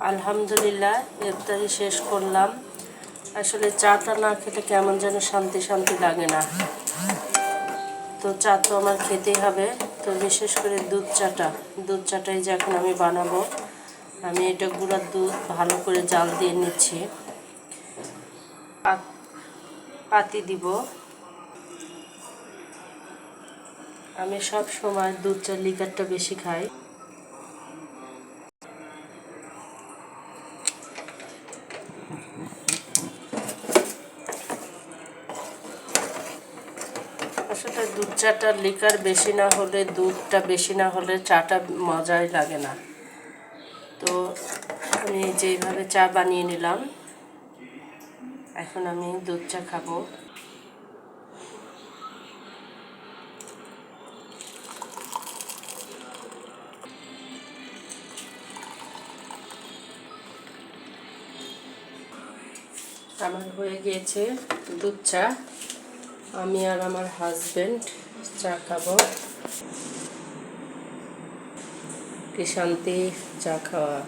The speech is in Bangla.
আলহামদুলিল্লাহ ইফতারি শেষ করলাম। আসলে চাটা না খেলে কেমন যেন শান্তি শান্তি লাগে না, তো চা তো আমার খেতেই হবে। তো বিশেষ করে দুধ চাটাই যে এখন আমি বানাবো। আমি এটা গুঁড়ার দুধ ভালো করে জাল দিয়ে নিচ্ছি, পাতি দিব। আমি সব সময় দুধ চা লিকারটা বেশি খাই। আসলে দুধ চাটা লিকার বেশি না হলে, দুধটা বেশি না হলে চাটা মজাই লাগে না। তো আমি যেইভাবে চা বানিয়ে নিলাম, এখন আমি দুধ চা খাবো। আমার হয়ে গিয়েছে দুধ চা। আমি আর আমার হাজবেন্ড চা খাবো। কি শান্তি চা খাওয়া।